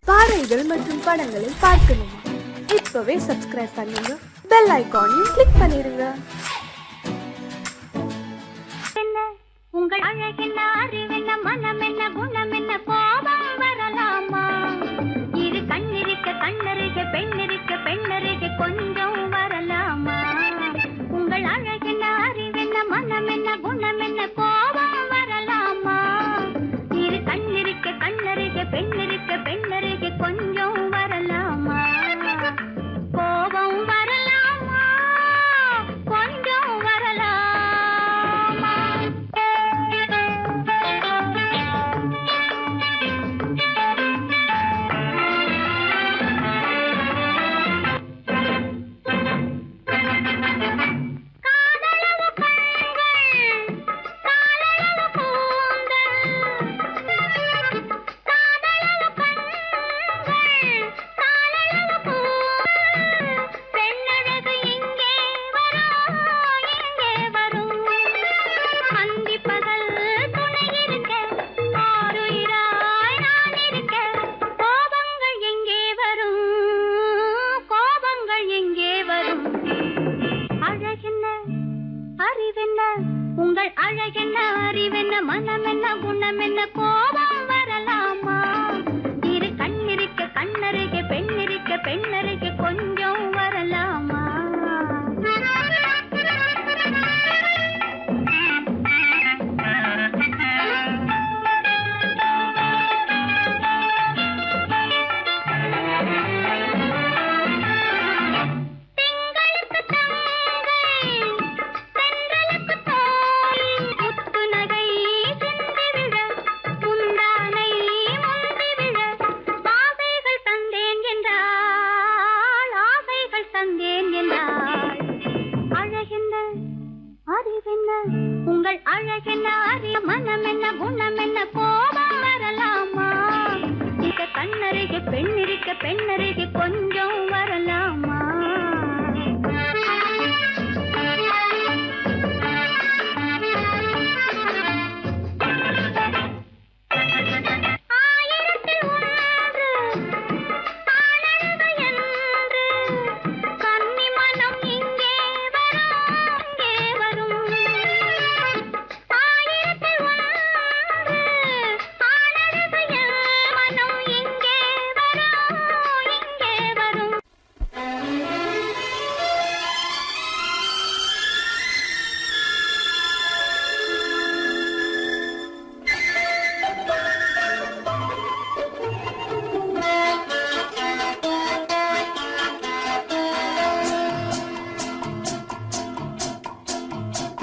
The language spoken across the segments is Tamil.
பாடல்கள் மற்றும் படங்களை பார்க்கணுமா? இப்பவே சப்ஸ்கிரைப் பண்ணுங்க, பெல் ஐகானையும் கிளிக் பண்ணிருங்க. உங்கள் அழகென்ன, அறிவென்ன, மனம் என்ன, குணம் என்ன, கோபம் வரலாமா? இரு கண்ணிருக்க கண்ணருக, பெண்ணிருக்க பெண்ணருக, கொஞ்சம் வரலாமா? உங்கள் அழகென்ன, அறிவென்ன, மனம் என்ன, குணம் என்ன, கோபம் வரலாமா? இரு கண்ணிருக்க கண்ணருக, பெண்ணிருக்க பெண்ணருக, கொஞ்சம் வரலாமா? கோபம் வரலாமா? கொஞ்சம் வரலாமா? உங்கள் அழகென்ன, அறிவென்ன, மனம் என்ன, குணம் என்ன, கோபம் வரலாமா? இரு கண்ணிருக்க கண்ணருகே, பெண்ணிருக்க பெண்ணருகே, கொஞ்சம் வரலாமா? உங்கள் அழகென்ன, அறிய, மனம் என்ன, குணம் என்ன, கோபம் வரலாமா? இத கண்ணருகே, பெண்ணிருக்க பெண்ணருகே, கொஞ்சம் வரலாமா?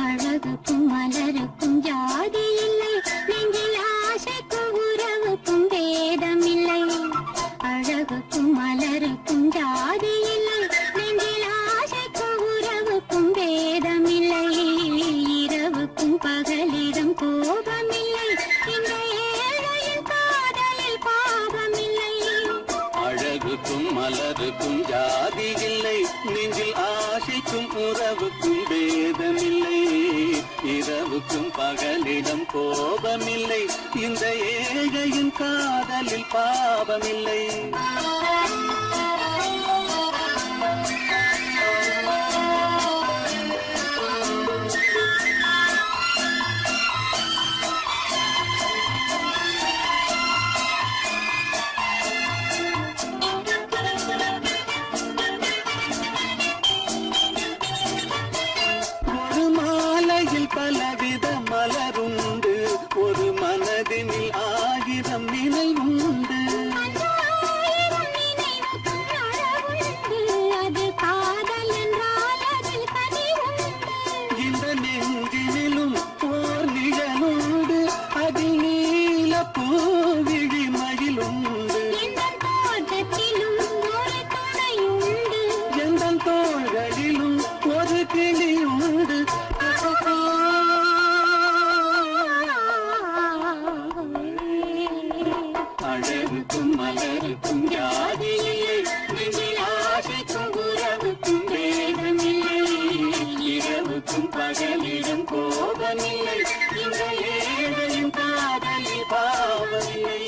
அழகுக்கும் மலருக்கும் ஜாதி இல்லை, நெஞ்சில் ஆசைக்கும் உறவுக்கும் பேதம் இல்லை. அழகுக்கும் மலருக்கும் ஜாதி இல்லை, நெஞ்சில் ஆசைக்கும் உறவுக்கும் பேதம் இல்லை. இரவுக்கும் பகலிடம் கோபம் இல்லை, இந்த ஏழையின் காதலில் பாவம் இல்லை. அழகுக்கும் மலருக்கும் ஜாதி இல்லை, நெஞ்சில் ஆசைக்கும் உறவுக்கும் பேதமில்லை. இரவுக்கும் பகலிடம் கோபமில்லை, இந்த ஏழையின் காதலில் பாவமில்லை. பலவித மலருண்டு, ஒரு மனதினில் ஆயிரம் நினைவுண்டு. அது காதல் என்றால் அதில் கனிவுண்டு. இந்த நெஞ்சினிலும் ஓர் நிழலுண்டு, அதில் நீல பூவிழி மயிலுண்டு. எந்தன் தோட்டத்திலும் ஒரு துணையுண்டு, எந்தன் தோள்களிலும் ஒரு கிளியுண்டு. அழகுக்கும் மலருக்கும் ஜாதி இல்லை, நெஞ்சில் ஆசைக்கும் உறவுக்கும் பேதமில்லை. இரவுக்கும் பகலிடம் கோபமில்லை, இந்த ஏழையும் காதலில் பாவமில்லை.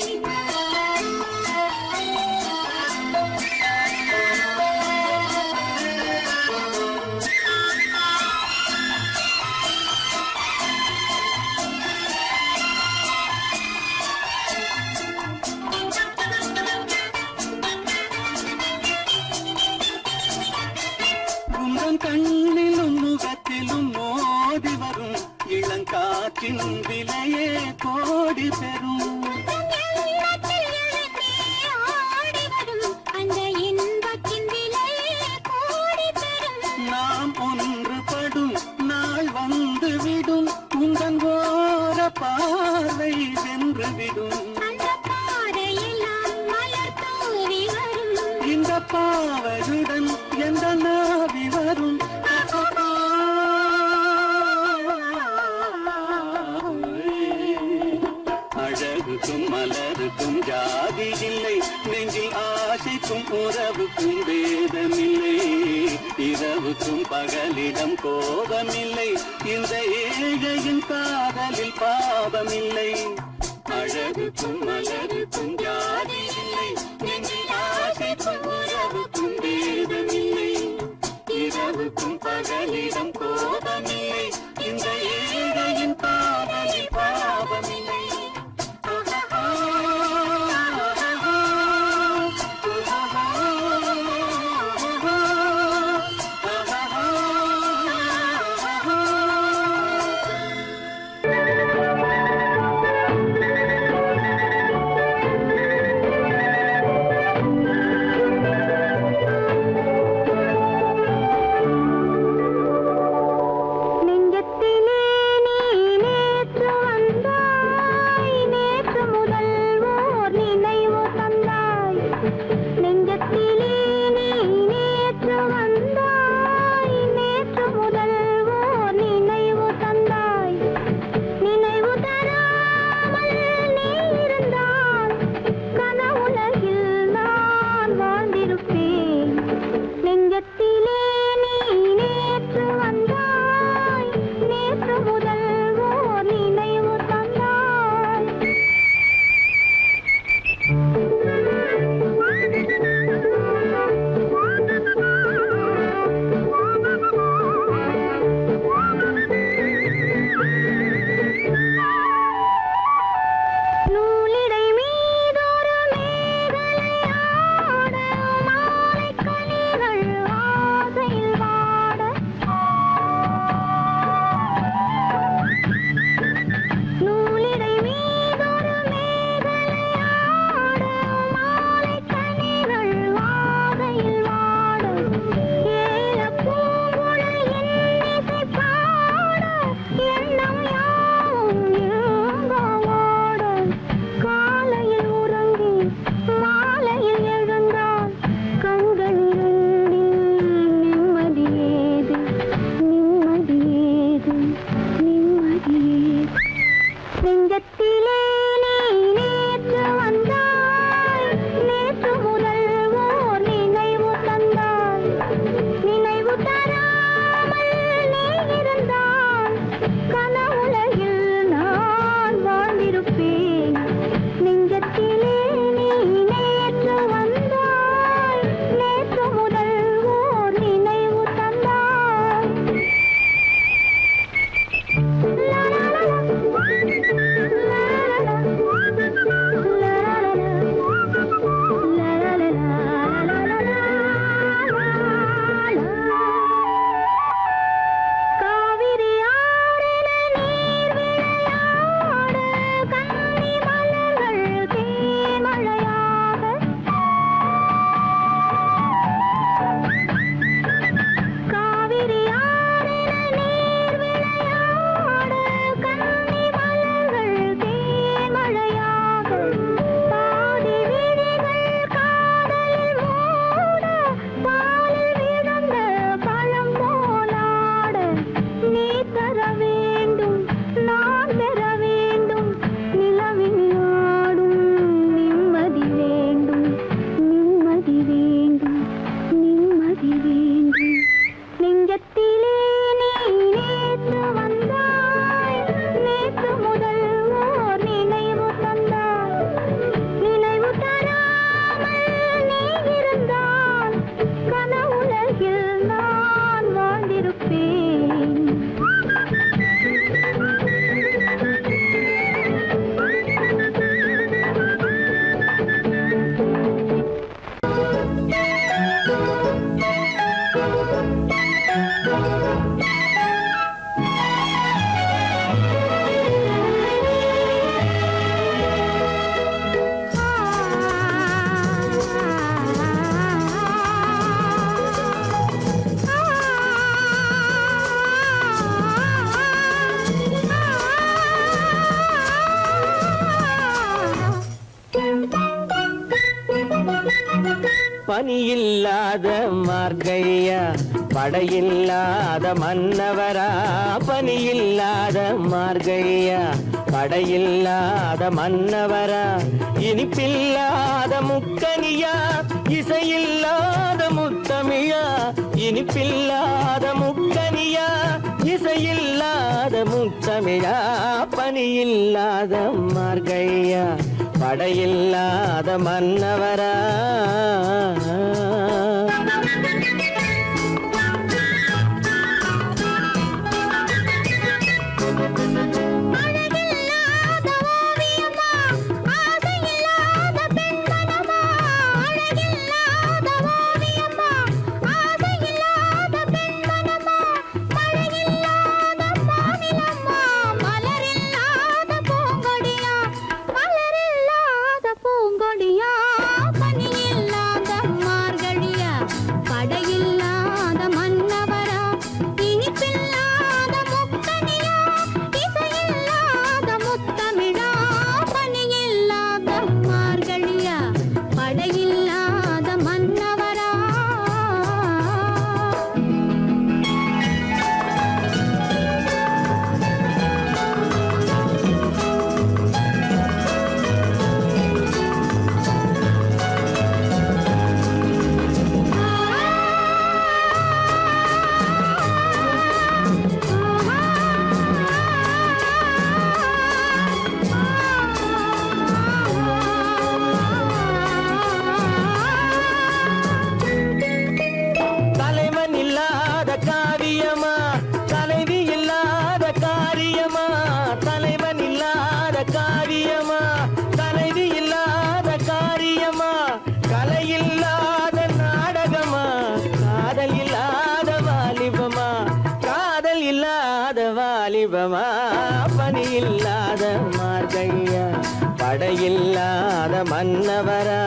உந்தன் கண்ணிலும் முகத்திலும் மோதி வரும் இளங்காற்றின் விலையே கோடி பெறும். நாம் ஒன்றுபடும் நாள் வந்துவிடும், உந்தன் ஓர பார்வை வென்றுவிடும். இந்த பாவையுடன் எந்த நாவி வரும். அழகுக்கும் மலருக்கும் ஜாதி இல்லை, நெஞ்சில் ஆசைக்கும் உறவுக்கும் வேதமில்லை. இரவுக்கும் பகலிடம் கோபமில்லை, இந்த ஏழையின் காதலில் பாவமில்லை. அழகுக்கும் மலருக்கும் ஜாதி இல்லை, நெஞ்சில் ஆசைக்கும் உறவுக்கும் வேதமில்லை. இரவுக்கும் பகலிடம் கோபமில்லை, இந்த ஏழையின் காதலில் பாவமில்லை. பனியில்லாத மார்கழியா படையில்லாத மன்னவரா பனியில்லாத மார்கழியா படையில்லாத மன்னவரா இனிப்பில்லாத முக்கனியா இசையில்லாத முத்தமிழா இனிப்பில்லாத முக்கனியா இசையில்லாத முத்தமிழா பனியில்லாத மார்கழியா படையில்லாத மன்னவரா பனியில்லாத மார்கழியா படையில்லாத மன்னவரா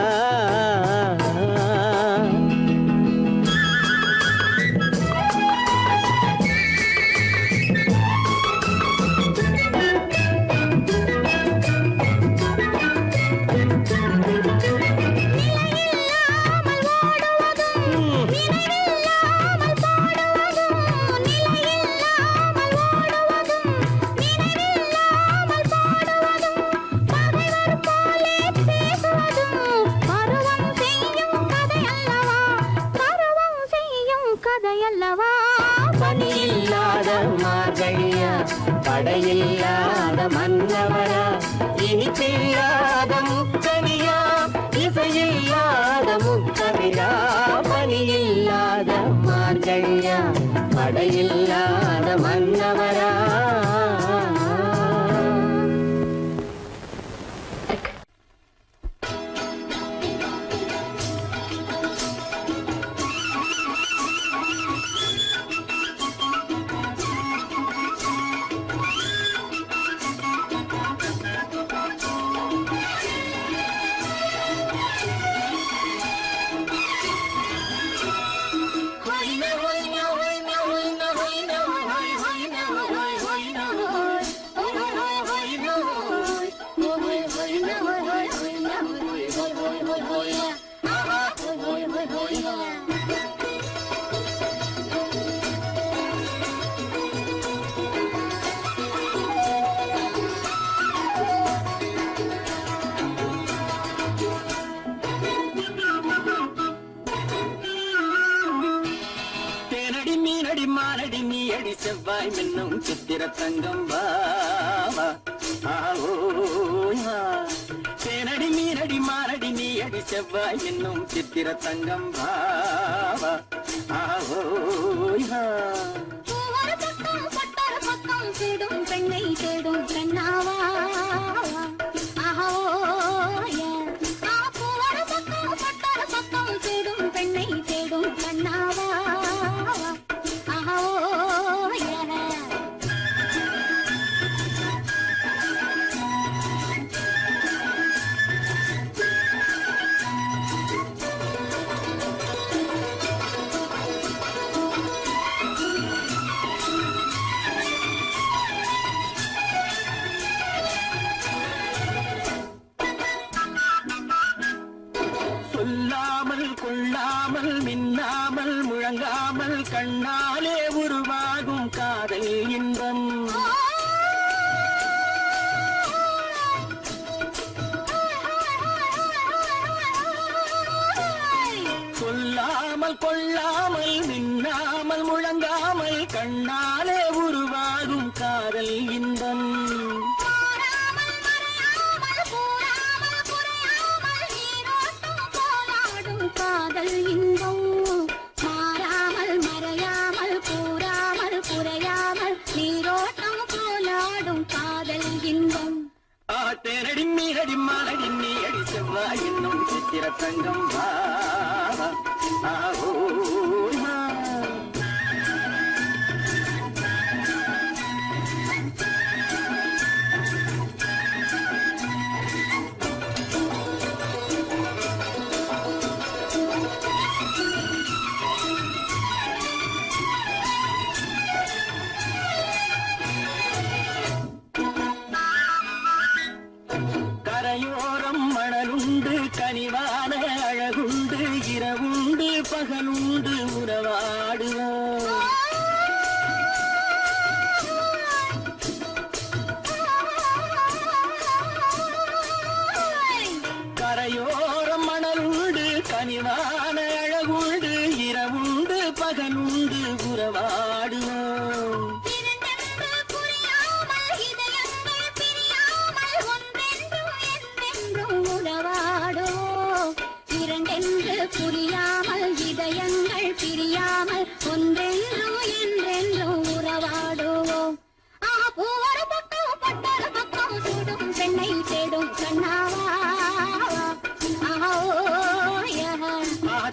பனியில்லாத மார்கழியா படையில்லாத மன்னவரா இனிப்பில்லாத முக்கனியா இசையில்லாத முக்கனியா பனியில்லாத மார்கழியா படையில்லாத மன்னவரா செவ்வாய் மின்னும் சித்திர தங்கம் வாவா தேனடி மீனடி மாரடி நீ அடி செவ்வாய் மின்னும் சித்திர தங்கம் வாவா தேடும் பெண்ணை தேடும் பெண்ணாவா தேடும் பெண்ணை தேடும் பெண்ணாவா சொல்லாமல் கொள்ளாமல் மின்னாமல் முழங்காமல் கண்ணாலே உருவாகும் காதல் இன்பம். சொல்லாமல் கொள்ளாமல் மின்னாமல் முழங்காமல் கண்ணாலே உருவாகும் காதல் இன்பம். காதல் இன்பம் மாறாமல் மறையாமல் கூறாமல் குறையாமல் நீரோட்டம் போலாடும் காதல் இன்பம். தேனடி மீனடி மானடி நீ அடி செவ்வாய் என்னும் சித்திர தங்கம் வா. கரையோரம் மணலுண்டு கனிவான அழகுண்டு இரவுண்டு பகலுண்டு உறவாடுவோம். கரையோரம் மணலுண்டு கனிவான அழகுண்டு இரவுண்டு பகலுண்டு உறவாடுவோம். புரியாமல் இதயங்கள் பிரியாமல் ஒன்றென்றும் என்றென்றும் உறவாடுவோம். பூவர பக்கம் பட்டர பக்கம் சூடும் பெண்ணை தேடும் கண்ணாவா.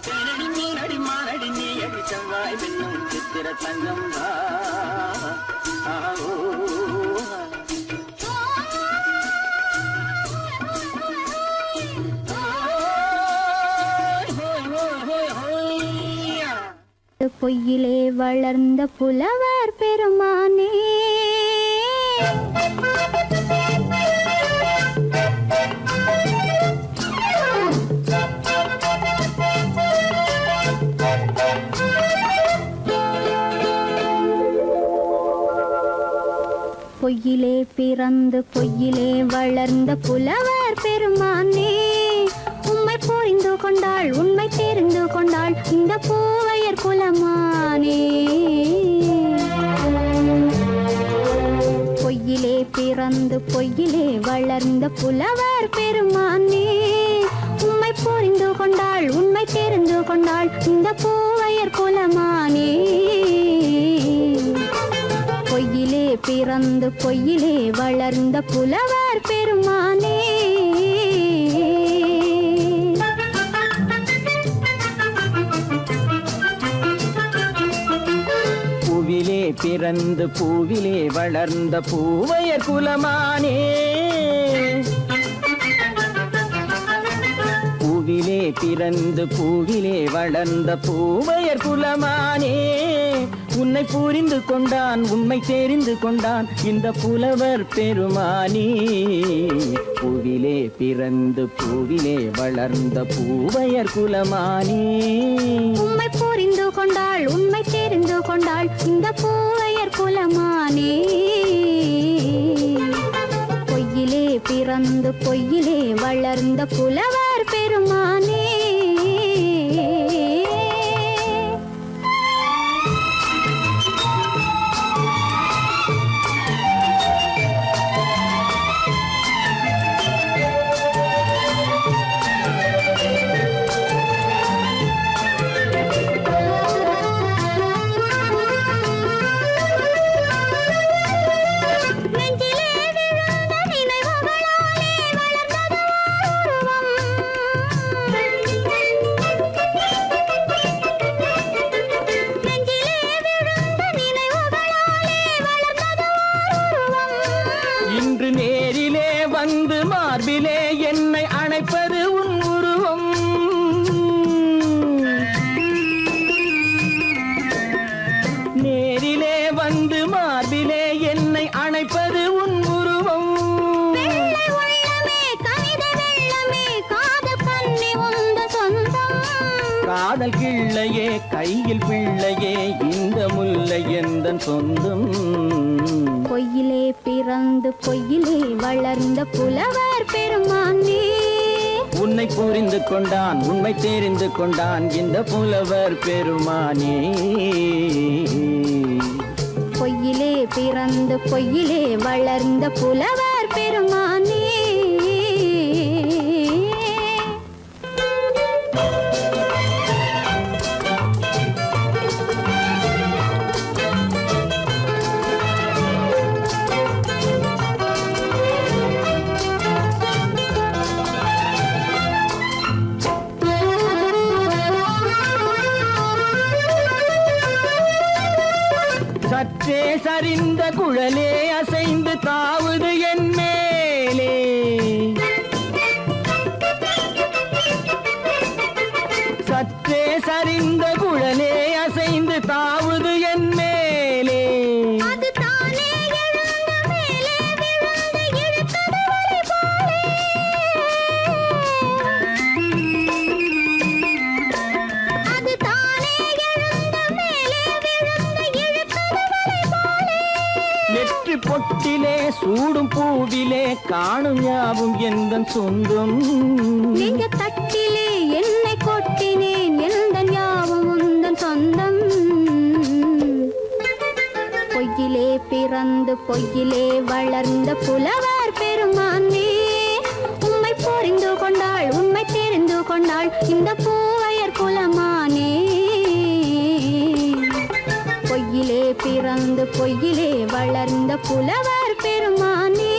தேனடி மீனடி மானடி நீ அடி செவ்வாய் என்னும் சித்திர தங்கம் வா. பொய்யிலே வளர்ந்த புலவர் பெருமானே, பொய்யிலே பிறந்து பொய்யிலே வளர்ந்த புலவர் பெருமானே, உம்மை புரிந்து கொண்டாள் உண்மை தெரிந்து கொண்டாள் இந்த பூவையர் குலமானே. பொய்யிலே பிறந்து பொய்யிலே வளர்ந்த புலவர் பெருமானே, உம்மை புரிந்து கொண்டாள் உண்மை தெரிந்து கொண்டாள் இந்த பூவையர் குலமானே. பொய்யிலே பிறந்து பொய்யிலே வளர்ந்த புலவர் பெருமானே. பூவிலே பிறந்து பூவிலே வளர்ந்த பூவையர் குலமானே. பூவிலே பிறந்து பூவிலே வளர்ந்த பூவையர் குலமானே, உன்னை புரிந்து கொண்டான் உண்மை தெரிந்து கொண்டான் இந்த புலவர் பெருமானே. பூவிலே பிறந்து பூவிலே வளர்ந்த பூவையர் குலமானே, உம்மை புரிந்து கொண்டாள் உண்மை தெரிந்து கொண்டாள் இந்த பூவையர் குலமானே. பொய்யிலே பிறந்து பொய்யிலே வளர்ந்த புலவர் பெருமானே. காதல் கிள்ளையே கையில் பிள்ளையே இந்த முல்லை எந்தன் சொந்தம். பொய்யிலே பிறந்து பொய்யிலே வளர்ந்த புலவர் பெருமானே. உன்னை புரிந்து கொண்டான் உண்மை தெரிந்து கொண்டான் இந்த புலவர் பெருமானே. பொய்யிலே பிறந்து பொய்யிலே வளர்ந்த புலவர் பெருமானே. சற்றே சரிந்த குழலே அசைந்து தாவுது என் மேலே. சற்றே சரிந்த குழலே அசைந்து தாவுது என் மேலே. அது தானே எழுந்த மேலே விழுந்து இழுத்தது வழி போலே. அது தானே எழுந்த மேலே விழுந்து இழுத்தது வழி போலே. நெற்றி பொட்டிலே சூடும் பூவிலே காணும் யாவும் எந்தன் சொந்தம். நெஞ்ச தட்டிலே என்னை கொட்டினேன் எந்தன் யாவும் உந்தன் சொந்தம். பொய்யிலே பிறந்து பொய்யிலே வளர்ந்த புலவர் பெருமானே. உம்மை புரிந்து கொண்டாள் உண்மை தெரிந்து கொண்டாள் இந்த பூவையர் குலமானே. பொய்யிலே பிறந்து பொய்யிலே வளர்ந்த புலவர் பெருமானே.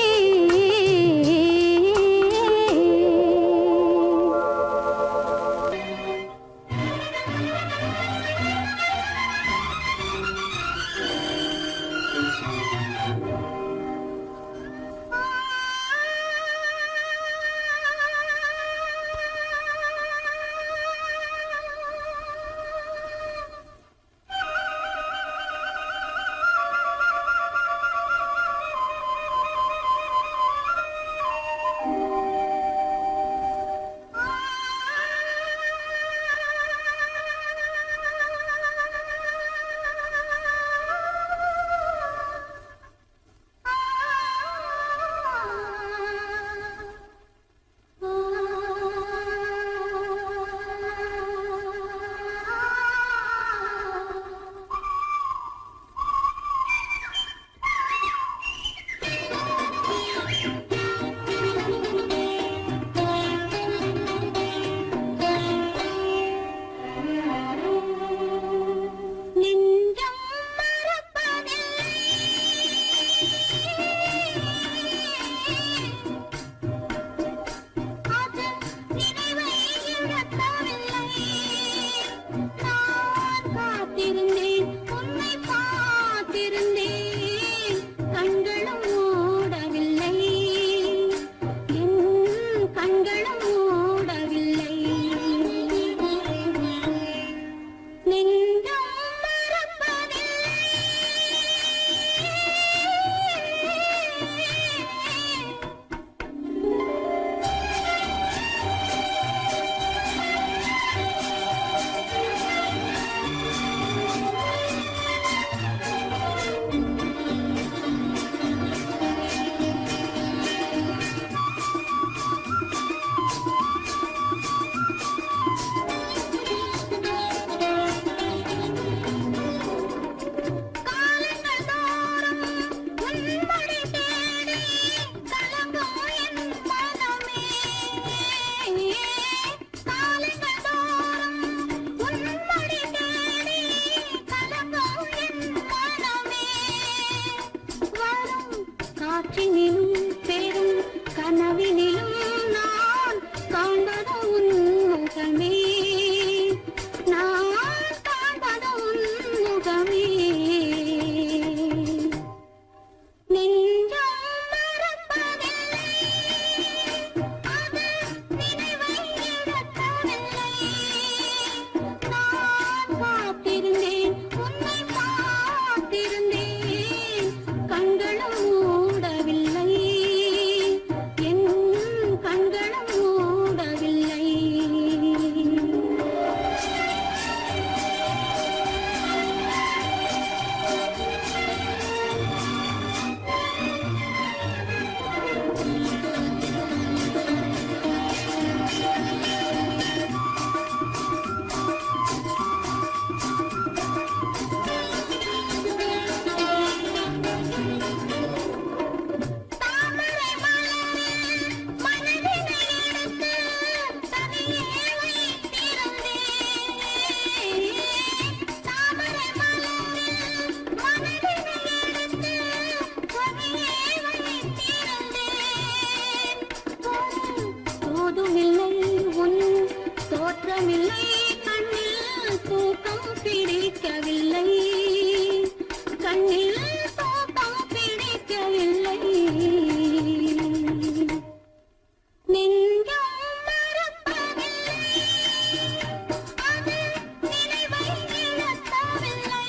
தூக்கம் பிடிக்கவில்லை கண்ணில் தூக்கம் பிடிக்கவில்லை நெஞ்சம் மறப்பதில்லை அது நினைவை இழக்கவில்லை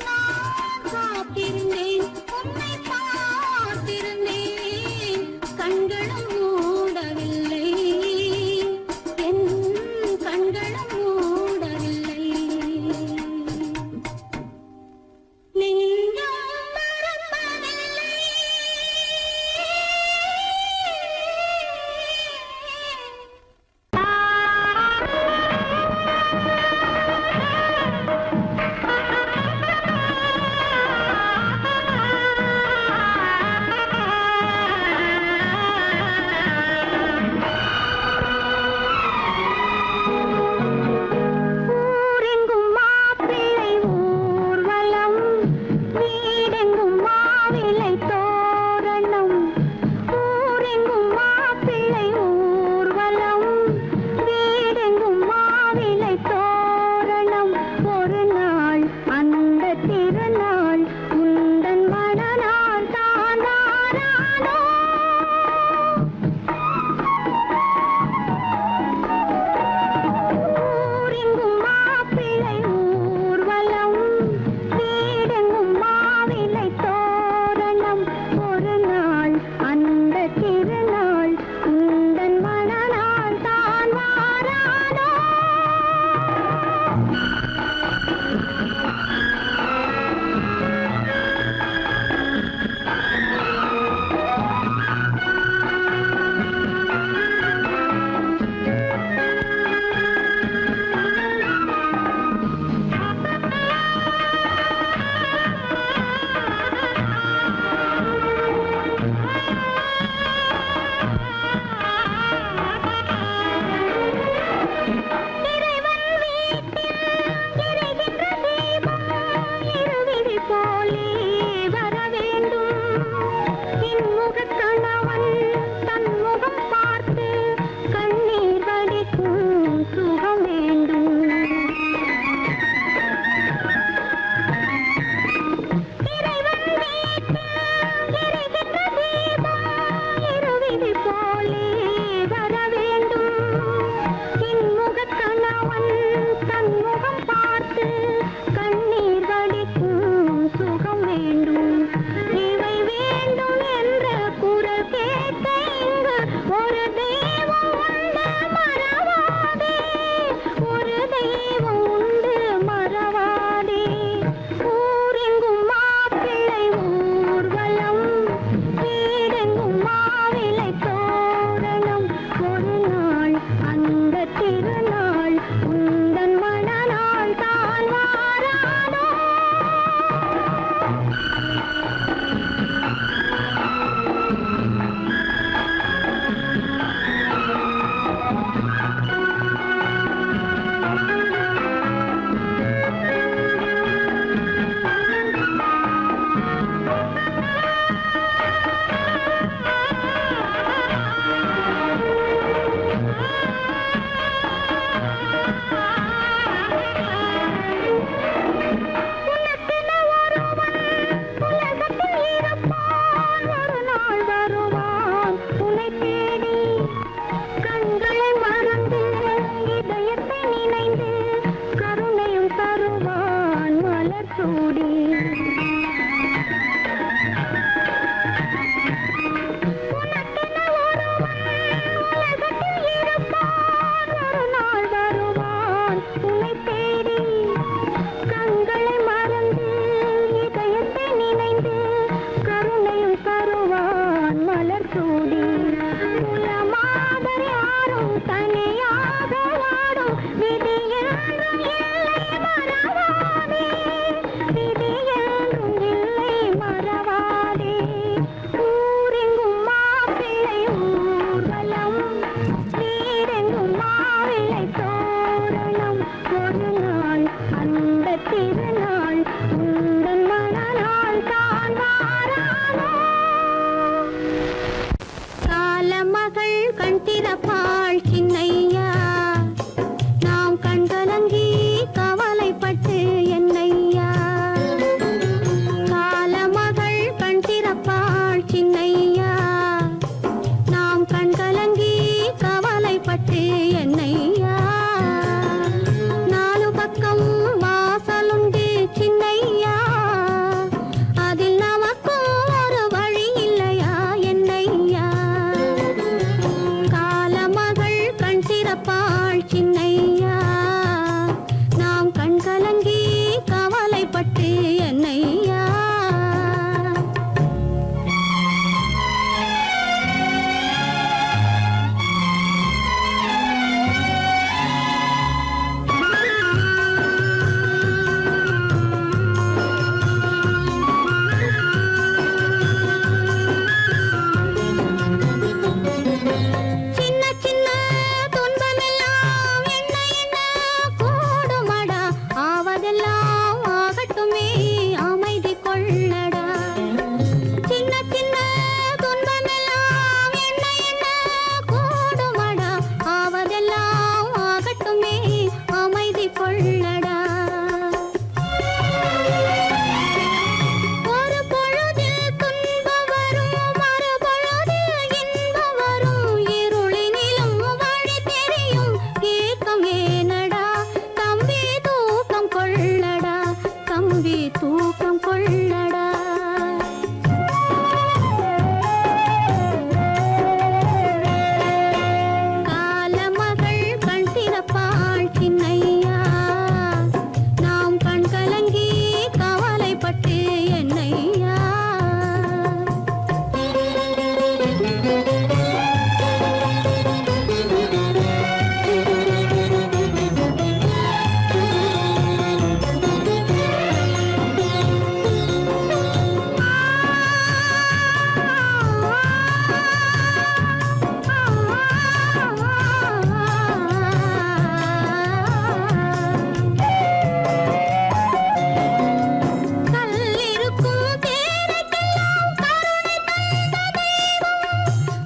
நான் காத்திருந்தேன் உன்னை பார்த்திருந்தேன் கண்களும் மூடவில்லை என் கண்களும் மூடவில்லை தூக்கம் கொள்ளடா. காலமகள் கண் திறப்பாள் சின்னையா, நாம் கண் கலங்கி கவலைப்பட்டு என்னையா. கல்லிருக்கும் தேரைக்கெல்லாம் கருணை தந்த தெய்வம்,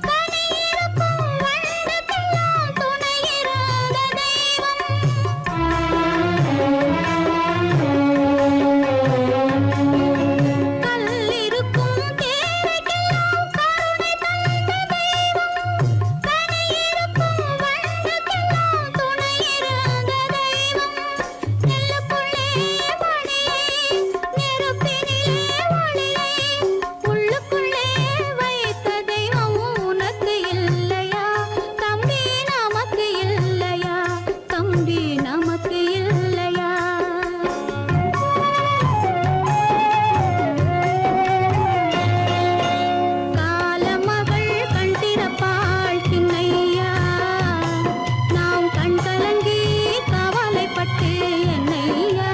கனியிருக்கும் வண்டுக்கெல்லாம் துணையிருந்த தெய்வம். கல்லிருக்கும் தேரைக்கெல்லாம் கருணை தந்த தெய்வம், கனியிருக்கும் வண்டுக்கெல்லாம் துணையிருந்த தெய்வம். நெல்லுக்குள்ளே மணியை, நெருப்பினிலே ஒளியை, உள்ளுக்குள்ளே வைத்த தெய்வம் உனக்கு இல்லையா தம்பி, நமக்கு இல்லையா தம்பி, நமக்கு இல்லையா. காலமகள் கண் திறப்பாள் சின்னையா, நாம் கண் கலங்கி கவலைப்பட்டு என்னையா.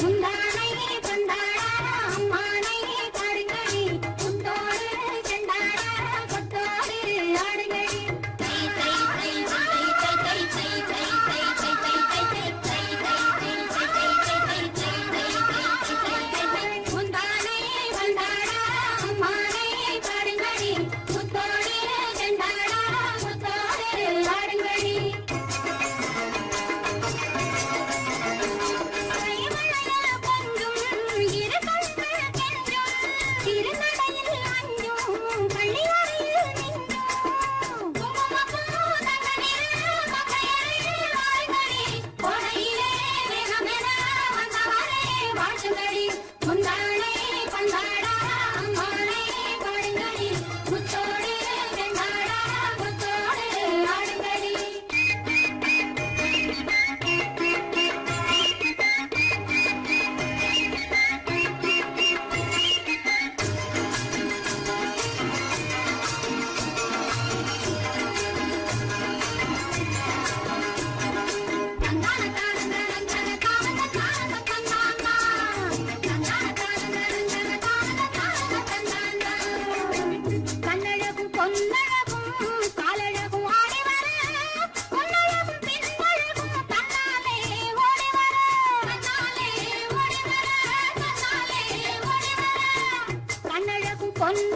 முந்தானை கொண்டாடா அம்மானை பாடுங்கடி, முத்தோடு செண்டாடா கொத்தோடு ஆடுங்கடி. முந்தானை கொண்டாடா அம்மானை பாடுங்கடி, முத்தோடு செண்டாடா கொத்தோடு ஆடுங்கடி. மழைமழைய பொங்கும் இரு கண்கள் கெஞ்சும், திருநடையில் அஞ்சும் பள்ளியறையில் நின்றும். குங்குமப்பூ தங்கனில் மங்கையரில் வாய்மொழி, கோடையிலே மேகமென வந்தவரே வாழ்த்துங்கடி. முந்தானை கொண்டாடா அம்மானை பாடுங்கடி, முத்தோடு செண்டாடா கொத்தோடு ஆடுங்கடி. கண்ணழகும் பொன்னழகும் காலழகும் ஆடி வர, பொன்னழகும் பின்னழகும் தன்னாலே ஓடி வர, தன்னாலே ஓடி வர, தன்னாலே ஓடி வர. கண்ணழகும் பொன்ன